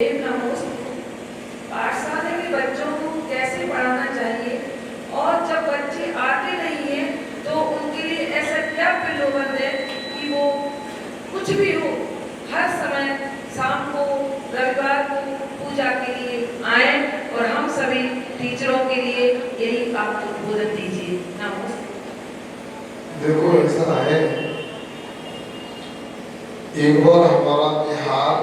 पाठशाला के बच्चों को कैसे पढ़ाना चाहिए और जब बच्चे आते नहीं हैं तो उनके लिए ऐसा क्या प्रलोभन है कि वो कुछ भी हो हर समय शाम को रविवार को पूजा के लिए आए और हम सभी टीचरों के लिए यही आप उद्बोधन दीजिए। नमस्ते। देखो ऐसा है, एक बार हमारा बिहार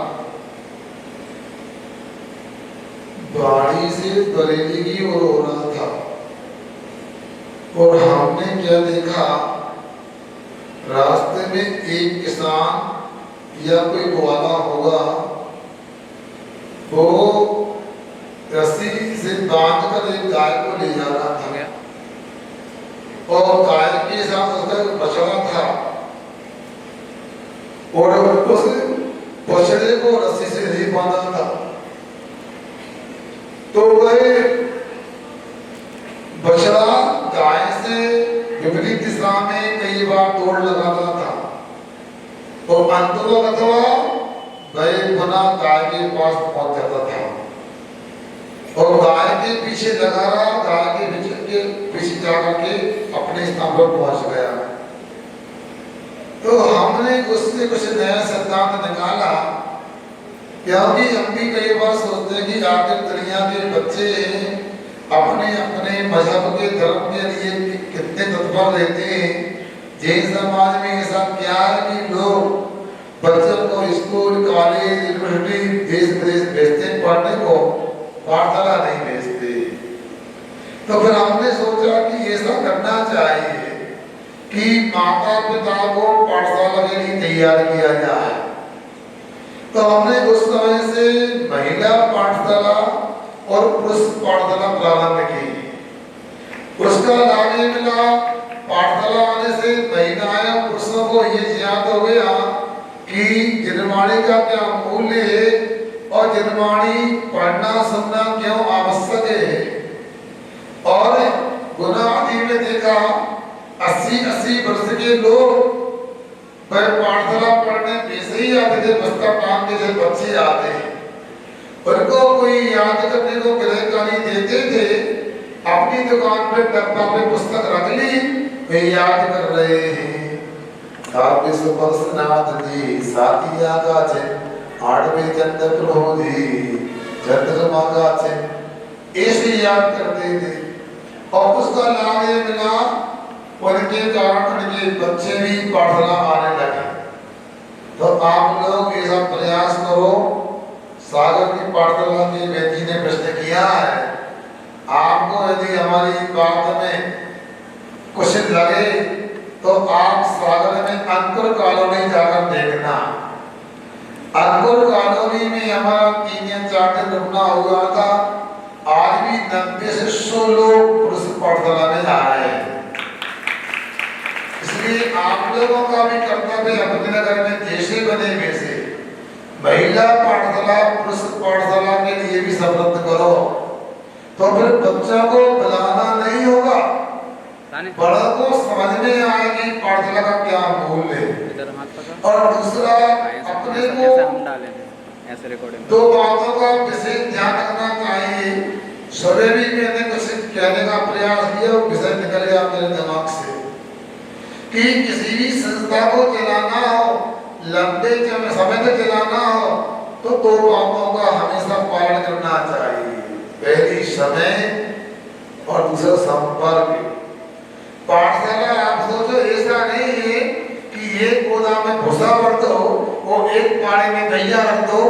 बाड़ी से बरेली की ओर हो रहा था और हमने क्या देखा, रास्ते में एक किसान या कोई ग्वाला होगा, वो रस्सी से बांध कर एक गाय को ले जा रहा था और गाय के साथ उसका बछड़ा था और उस बछड़े को रस्सी से नहीं बांधा था। तो वह बछड़ा गाय से विपरीत दिशा में कई बार दौड़ लगाता था और अंततः वह पुनः गाय के पास पहुंच जाता था और गाय के पीछे लगा रहा, गाय के पीछे जाकर के अपने स्थान पर पहुंच गया। तो हमने उससे कुछ नया सिद्धांत निकाला, क्योंकि हम भी कई बार सोचते हैं कि आखिर दुनिया के बच्चे अपने अपने मजहब के धर्म के लिए कितने तत्पर रहते हैं। जैन समाज में ऐसा क्या है कि लोग बच्चों को स्कूल, कॉलेज, यूनिवर्सिटी, देश विदेश भेजते हैं पढ़ने को, पाठशाला नहीं भेजते। तो फिर हमने सोचा कि ऐसा करना चाहिए कि माता पिता को पाठशाला के लिए तैयार किया जाए। तो हमने उस समय से महिला पाठशाला और पुरुष पाठशाला प्रारंभ की। उसका लाभ ये मिला, पाठशाला आने से महिलाएं और पुरुषों को ये ज्ञात हो गया कि जनवाणी का क्या मूल्य है और जनवाणी पढ़ना सुनना क्यों आवश्यक है। और गुना आदि में देखा 80-80 वर्ष के लोग वह पाठशाला पढ़ने वैसे ही आते थे, बस्ता टांग के जब बच्चे आते हैं उनको कोई याद करने को गृहकारी देते थे, अपनी दुकान पे डब्बा पे पुस्तक रख ली, वे याद कर रहे हैं। काव्य सुपर्शनाथ जी सातिया का चिन्ह 8वें चंद्र प्रभोधि चंद्रमा का चिन्ह ऐसे याद करते थे और उसका लाभ ये मिला, उनके कारण उनके बच्चे भी पाठशाला आने लगे। तो आप लोग ऐसा प्रयास करो। सागर की पाठशाला की बेटी ने प्रश्न किया है, आपको यदि हमारी बात में कुछ लगे तो आप सागर में अंकुर कॉलोनी जाकर देखना। अंकुर कॉलोनी में हमारा 3 या 4 दिन रुकना हुआ था। आज भी 90 से 100 लोग पुरुष पाठशाला में आ रहे हैं। इसलिए आप लोगों का भी कर्तव्य अपने नगर में जैसे बने वैसे महिला पाठशाला, पुरुष पाठशाला के लिए भी समृद्ध करो। तो फिर बच्चों को बुलाना नहीं होगा, बड़ों को समझ में आएगी पाठशाला का क्या मूल्य है। और दूसरा, अपने को 2 बातों का विशेष ध्यान रखना चाहिए। सुबह भी मैंने कुछ कहने का प्रयास किया, विषय निकल गया मेरे दिमाग से कि किसी भी संस्था को चलाना हो, लंबे समय तक चलाना हो तो 2 बातों का हमेशा पालन करना चाहिए। पहली समय और दूसरा संपर्क। पाठशाला आप सोचो ऐसा नहीं है कि एक गोदाम में भूसा भर दो, वो एक पानी में गैया रख दो,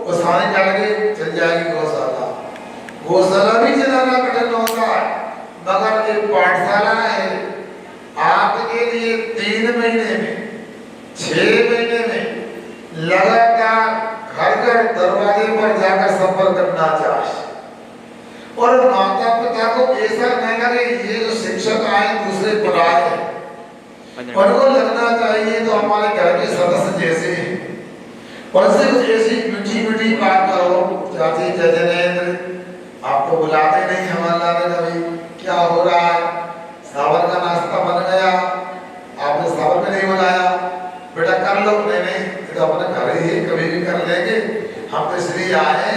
वो सारी डाल के चल जाएगी गौशाला। गौशाला भी चलाना कठिन होता है, मगर एक पाठशाला है आपके लिए 3 महीने में, 6 महीने में लगातार घर घर दरवाजे पर जाकर संपर्क करना चाहिए। और माता पिता को ऐसा नहीं लगे ये जो शिक्षक आए दूसरे पढ़ाए, उनको लगना चाहिए तो हमारे घर के सदस्य जैसे हैं। और से कुछ ऐसी मीठी मीठी बात करो, चाची जजनेंद्र आपको बुलाते नहीं, हमारा कभी क्या हो रहा है, सावर का नाश्ता बन गया, आपने सावर में नहीं बुलाया, बेटा कर लो। नहीं तो अपने घर ही कभी भी कर लेंगे, हम तो इसलिए आए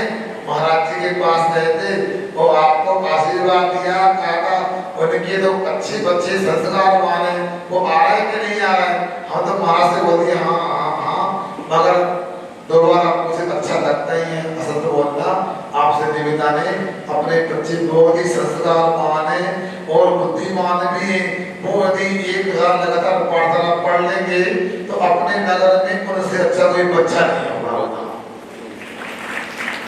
महाराज जी के पास गए थे और आपको आशीर्वाद दिया, कहा उनके तो अच्छे बच्चे संस्कारवान है, वो आ रहे कि नहीं आ रहे? हम तो महाराज से बोल दिए हाँ हाँ हाँ, मगर दो बार आपको से अच्छा लगता ही है, असत बोलना। आपसे निवेदन है, अपने बच्चे बहुत ही संस्कारवान है और बुद्धिमान भी है, वो यदि 1000 लगातार प्रार्थना पढ़ लेंगे तो अपने नगर में उनसे अच्छा कोई बच्चा नहीं होगा।